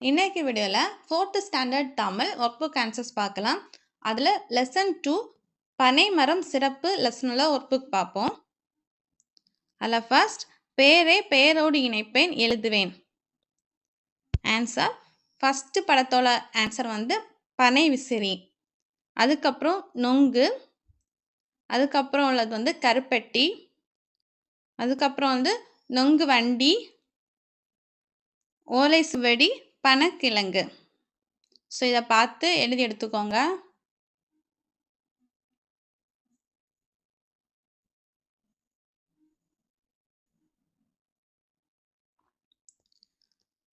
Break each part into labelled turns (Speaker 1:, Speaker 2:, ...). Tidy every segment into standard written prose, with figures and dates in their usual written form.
Speaker 1: இன்னைக்கு வீடியோவில் 4th standard Tamil work book answers பார்க்கலாம். அதில் லெசன் 2 பனைமரம் சிறப்பு லெசனில் ஒர்க் புக் பார்ப்போம். அதில் ஃபர்ஸ்ட் பேரை பெயரோடு இணைப்பேன் எழுதுவேன். ஆன்சர் ஃபர்ஸ்ட் படத்தோட ஆன்சர் வந்து பனை விசிறி. அதுக்கப்புறம் நொங்கு. அதுக்கப்புறம் உள்ளது வந்து கருப்பட்டி. அதுக்கப்புறம் வந்து நொங்கு வண்டி, ஓலை சுவடி, பனக்கிழங்கு. ஸோ இதை பார்த்து எழுதி எடுத்துக்கோங்க.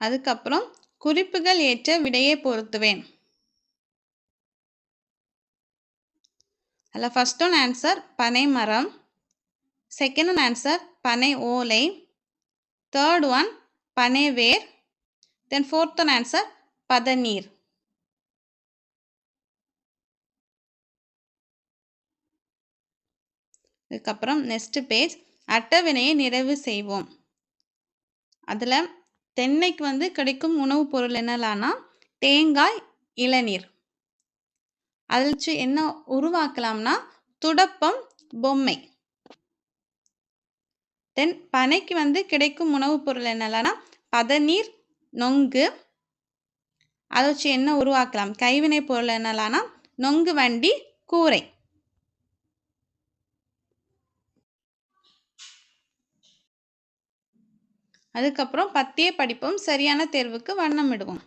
Speaker 1: அதுக்கப்புறம் குறிப்புகள் ஏற்ற விடையை பொருத்துவேன். அதில் ஃபர்ஸ்ட் ஒன் ஆன்சர் பனை மரம், செகண்ட் ஒன் ஆன்சர் பனை ஓலை, தேர்ட் ஒன் பனை வேர், தென் ஃபோர்த் ஒன் ஆன்சர் பதநீர். அதுக்கப்புறம் நெக்ஸ்ட் பேஜ் அட்டவணையை நிறைவு செய்வோம். அதில் தென்னைக்கு வந்து கிடைக்கும் உணவுப் பொருள் என்னலான்னா தேங்காய், இளநீர். அதில் என்ன உருவாக்கலாம்னா துடப்பம், பொம்மை. தென் பனைக்கு வந்து கிடைக்கும் உணவுப் பொருள் என்னலான்னா பதநீர், நொங்கு. அதை வச்சு என்ன உருவாக்கலாம் கைவினை பொருள் என்னலான்னா நொங்கு வண்டி, கூரை. அதுக்கப்புறம் பத்திய படிப்பும் சரியான தேர்வுக்கு வண்ணமிடுவோம்.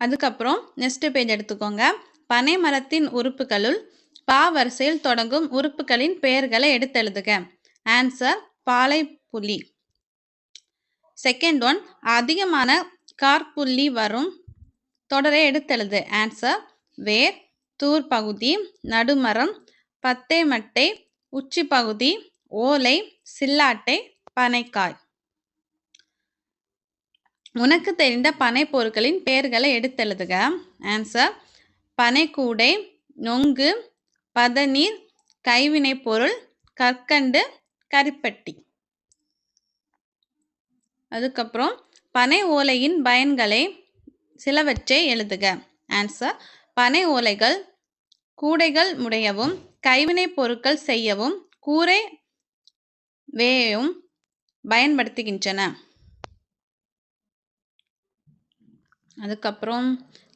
Speaker 1: அதுக்கப்புறம் நெக்ஸ்ட் பேஜ் எடுத்துக்கோங்க. பனை மரத்தின் உறுப்புகளுள் பா வரிசையில் தொடங்கும் உறுப்புகளின் பெயர்களை எடுத்தெழுதுக. ஆன்சர் பாலைப்புள்ளி. செகண்ட் ஒன் அதிகமான கார்புள்ளி வரும் தொடரை எடுத்தெழுது. ஆன்சர் வேர், தூர் பகுதி, நடுமரம், பத்தை மட்டை, உச்சி பகுதி, ஓலை, சில்லாட்டை, பனைக்காய். உனக்கு தெரிந்த பனை பொருட்களின் பெயர்களை எடுத்தெழுதுக. ஆன்சர் பனைக்கூடை, நொங்கு, பதநீர், கைவினை பொருள், கற்கண்டு, கரிப்பட்டி. அதுக்கப்புறம் பனை ஓலையின் பயன்களை சிலவற்றை எழுதுக. ஆன்சர் பனை ஓலைகள் கூடைகள் முடையவும், கைவினை பொருட்கள் செய்யவும், கூரை வேயவும் பயன்படுத்துகின்றன. அதுக்கப்புறம்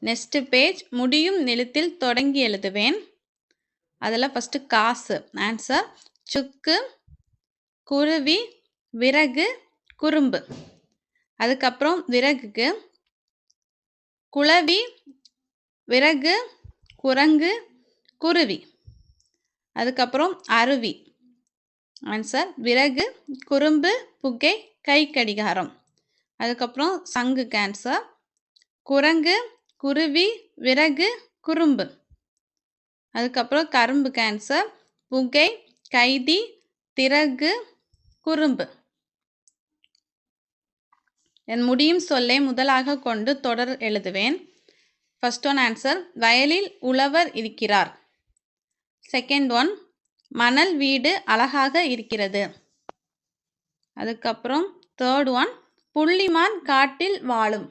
Speaker 1: நெக்ஸ்ட் பேஜ் முடியும் நிலத்தில் தொடங்கி எழுதுவேன். அதில் ஃபஸ்ட்டு காசு. ஆன்சர் சுக்கு, குருவி, விறகு, குறும்பு. அதுக்கப்புறம் விறகுக்கு குளவி, விறகு, குரங்கு, குருவி. அதுக்கப்புறம் அருவி. ஆன்சர் விறகு, குறும்பு, புகை, கை கடிகாரம். அதுக்கப்புறம் சங்குக்கு ஆன்சர் குரங்கு, குருவி, விறகு, குறும்பு. அதுக்கப்புறம் கரும்பு கேன்சர் புகை, கைதி, திறகு, குறும்பு. என் முடியும் சொல்லை முதலாக கொண்டு தொடர் எழுதுவேன். ஃபர்ஸ்ட் ஒன் ஆன்சர் வயலில் உழவர் இருக்கிறார். செகண்ட் ஒன் மணல் வீடு அழகாக இருக்கிறது. அதுக்கப்புறம் தேர்ட் ஒன் புள்ளிமான் காட்டில் வாழும்.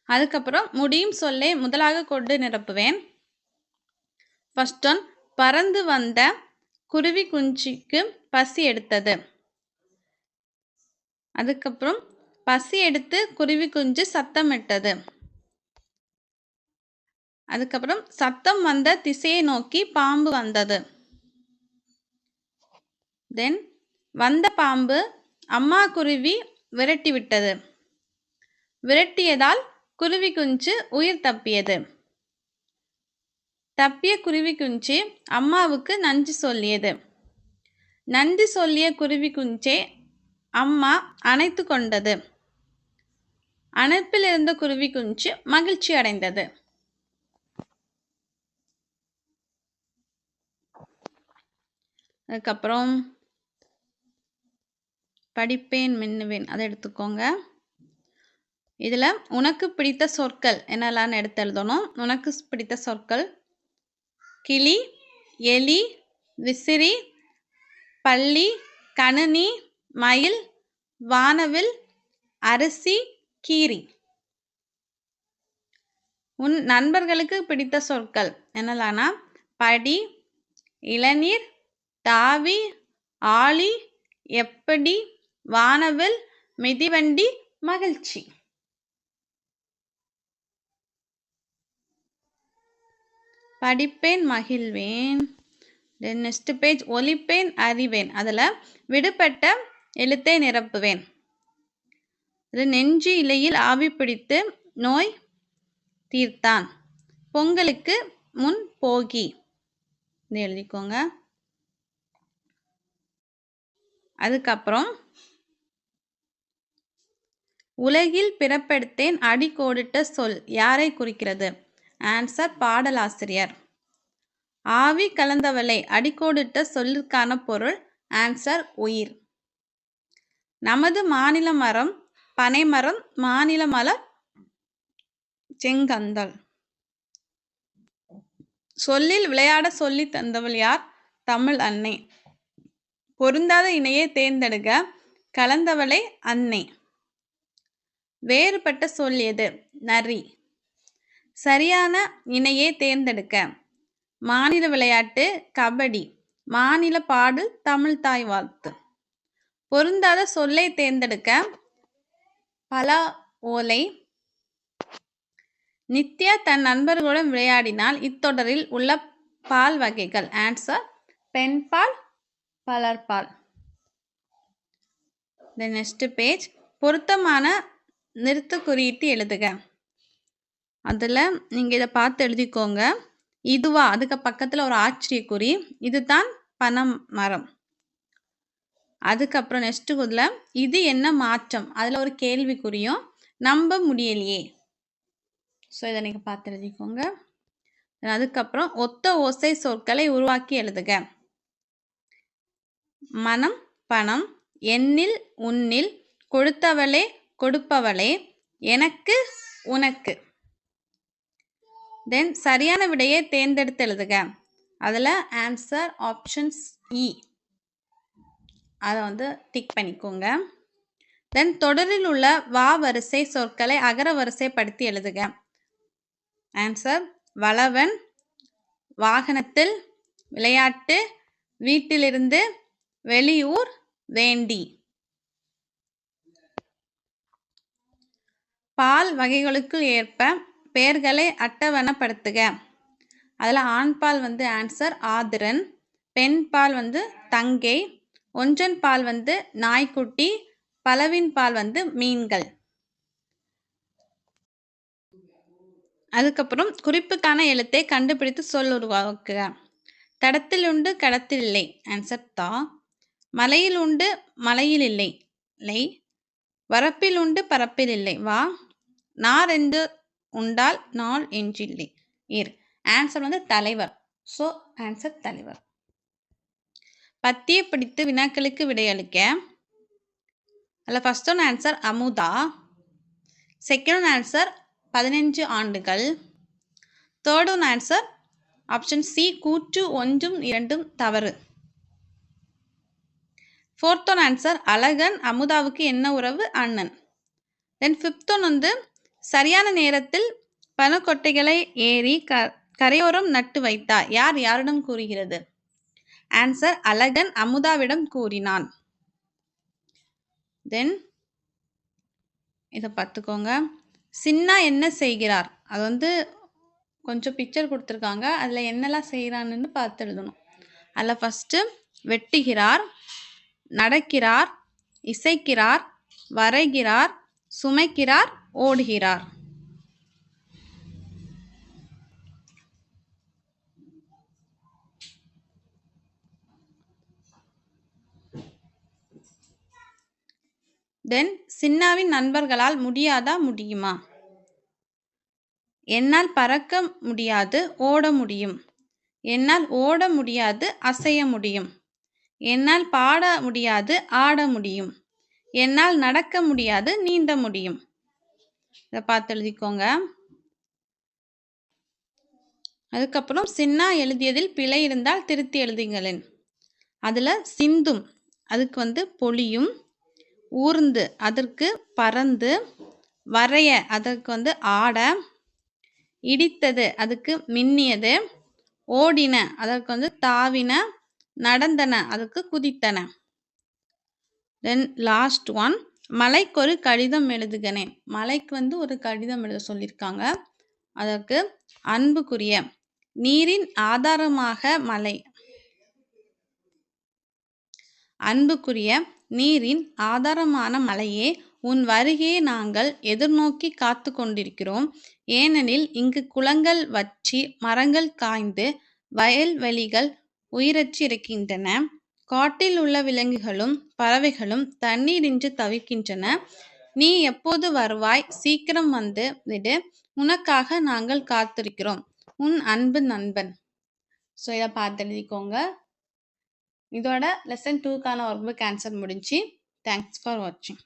Speaker 1: அதுக்கப்புறம் முடியும் சொல்லை முதலாக கொண்டு நிரப்புவேன். ஃபர்ஸ்ட் ஒன் பறந்து வந்த குருவி குஞ்சுக்கு பசி எடுத்தது. அதுக்கப்புறம் பசி எடுத்து குருவி குஞ்சு சத்தமிட்டது. அதுக்கப்புறம் சத்தம் வந்த திசையை நோக்கி பாம்பு வந்தது. தென் வந்த பாம்பு அம்மா குருவி விரட்டி விட்டது. விரட்டியதால் குருவி குஞ்சு உயிர் தப்பியது. தப்பிய குருவி குஞ்சு அம்மாவுக்கு நன்றி சொல்லியது. நன்றி சொல்லிய குருவி குஞ்சை அம்மா அணைத்து கொண்டது. அணைப்பில் இருந்த குருவி குஞ்சு மகிழ்ச்சி அடைந்தது. அதுக்கப்புறம் படிப்பேன் மின்னுவேன் அதை எடுத்துக்கோங்க. இதில் உனக்கு பிடித்த சொற்கள் என்னெல்லாம் எடுத்து எழுதணும். உனக்கு பிடித்த சொற்கள் கிளி, எலி, விசிறி, பள்ளி, கணினி, மயில், வானவில், அரிசி, கீரி. உன் நண்பர்களுக்கு பிடித்த சொற்கள் என்னலான்னா படி, இளநீர், தாவி, ஆளி, எப்படி, வானவில், மிதிவண்டி, மகிழ்ச்சி. படிப்பேன், மகிழ்வேன். தென் நெக்ஸ்ட் பேஜ் ஒலிப்பேன், அறிவேன். அதில் விடுபட்ட எழுத்தை நிரப்புவேன். அது நெஞ்சு இலையில் ஆவி பிடித்து நோய் தீர்த்தான். பொங்கலுக்கு முன் போகி எழுதிக்கோங்க. அதுக்கப்புறம் உலகில் பிறப்பெடுத்தேன் அடிக்கோடிட்ட சொல் யாரை குறிக்கிறது? ஆன்சர் பாடலாசிரியர். ஆவி கலந்தவளை அடிக்கோடிட்ட சொல்லுக்கான பொருள் ஆன்சர் உயிர். நமது மாநில மரம் பனைமரம், மாநில மலர் செங்கந்தல். சொல்லில் விளையாட சொல்லி தந்தவள் யார்? தமிழ் அன்னை. பொருந்தாத இணையை தேர்ந்தெடுக்க கலந்தவளை அன்னை. வேறுபட்ட சொல் எது? நரி. சரியான இணையை தேர்ந்தெடுக்க மாநில விளையாட்டு கபடி, மாநில பாடல் தமிழ் தாய் வாழ்த்து. பொருந்தாத சொல்லை தேர்ந்தெடுக்க பல ஓலை. நித்யா தன் நண்பர்களுடன் விளையாடினால் இத்தொடரில் உள்ள பால் வகைகள். ஆன்சர் பெண்பால், பலர்பால். The next page பொருத்தமான நிறுத்து குறியீட்டு எழுதுக. அதில் நீங்கள் இதை பார்த்து எழுதிக்கோங்க. இதுவா, அதுக்கு பக்கத்தில் ஒரு ஆச்சரியக்குறி, இதுதான் பனம் மரம். அதுக்கப்புறம் நெக்ஸ்ட் இதில் இது என்ன மாற்றம், அதில் ஒரு கேள்விக்குறியும் நம்ப முடியலையே. ஸோ இதை நீங்கள் பார்த்து எழுதிக்கோங்க. அதுக்கப்புறம் ஒத்த ஓசை சொற்களை உருவாக்கி எழுதுக. மனம், பணம், எண்ணில், உன்னில், கொடுத்தவளே, கொடுப்பவளே, எனக்கு, உனக்கு. தென் சரியான விடையை தேர்ந்தெடுத்து எழுதுக. அதில் ஆன்சர் ஆப்ஷன்ஸ் இ, அதை டிக் பண்ணிக்கோங்க. தென் தொடரில் உள்ள வா வரிசை சொற்களை அகர வரிசைப்படுத்தி எழுதுக. ஆன்சர் வளவன், வாகனத்தில், விளையாட்டு, வீட்டிலிருந்து, வெளியூர், வேண்டி. பால் வகைகளுக்கு ஏற்ப பெயர்களை அட்டவணைப்படுத்துக. அதில் ஆண் பால் ஆன்சர் ஆதிரன், பெண் பால் தங்கை, ஒன்றன் பால் நாய்க்குட்டி, பலவின் பால் மீன்கள். அதுக்கப்புறம் குறிப்புக்கான எழுத்தை கண்டுபிடித்து சொல் உருவாக்குக. தடத்தில் உண்டு கடத்தில் இல்லை. ஆன்சர் தா. மலையில் உண்டு மலையில் இல்லை. லை. வரப்பில் உண்டு பரப்பில் இல்லை. வா. நார் என்று உண்டால் நாள் என்றில்லை. இர். ஆன்சர் தலைவர். ஸோ ஆன்சர் தலைவர். பத்தியை பிடித்து வினாக்களுக்கு விடையளிக்க. அதில் first one answer Amudha. Second one answer 15 ஆண்டுகள். Third one answer option C கூற்று ஒன்றும் இரண்டும் தவறு. ஃபோர்த் ஒன் ஆன்சர் அழகன் அமுதாவுக்கு என்ன உறவு? அண்ணன். தென் ஃபிஃப்த் ஒன் சரியான நேரத்தில் பனக்கொட்டைகளை ஏறி கரையோரம் நட்டு வைத்தார். யார் யாரிடம் கூறுகிறது? ஆன்சர் அழகன் அமுதாவிடம் கூறினான். தென் இதை பார்த்துக்கோங்க. சின்னா என்ன செய்கிறார்? அது கொஞ்சம் பிக்சர் கொடுத்துருக்காங்க, அதில் என்னெல்லாம் செய்கிறான்னு பார்த்து எழுதணும். அதில் ஃபஸ்ட்டு வெட்டுகிறார், நடக்கிறார், இசைக்கிறார், வரைகிறார், சுமைக்கிறார், ஓடுகிறார். தென் சின்னாவின் நண்பர்களால் முடியாதா முடியுமா? என்னால் பறக்க முடியாது, ஓட முடியும். என்னால் ஓட முடியாது, அசைய முடியும். என்னால் பாட முடியாது, ஆட முடியும். என்னால் நடக்க முடியாது, நீந்த முடியும். இதை பார்த்து எழுதிக்கோங்க. அதுக்கப்புறம் சின்னா எழுதியதில் பிழை இருந்தால் திருத்தி எழுதுங்களேன். அதில் சிந்தும் அதுக்கு பொலியும், ஊர்ந்து அதற்கு பறந்து, வரைய அதற்கு ஆட, இடித்தது அதுக்கு மின்னியது, ஓடின அதற்கு தாவின, நடந்தன அதுக்கு குதித்தன. தென் லாஸ்ட் ஒன், மலைக்கொரு கடிதம் எழுதுகனேன். மலைக்கு ஒரு கடிதம் எழுத சொல்லியிருக்காங்க. அதற்கு அன்புக்குரிய நீரின் ஆதாரமாக மலை. அன்புக்குரிய நீரின் ஆதாரமான மலையே, உன் வருகையை நாங்கள் எதிர்நோக்கி காத்து கொண்டிருக்கிறோம். ஏனெனில் இங்கு குளங்கள் வற்றி, மரங்கள் காய்ந்து, வயல்வெளிகள் உயிரற்று இருக்கின்றன. காட்டில் உள்ள விலங்குகளும் பறவைகளும் தண்ணீரின்றி தவிக்கின்றன. நீ எப்போது வருவாய்? சீக்கிரம் வந்து விடு. உனக்காக நாங்கள் காத்திருக்கிறோம். உன் அன்பு நண்பன். ஸோ இதை பார்த்து எழுதிக்கோங்க. இதோட லெசன் 2க்கான ஒர்க் புக் ஆன்சர் முடிஞ்சு. தேங்க்ஸ் ஃபார் வாட்சிங்.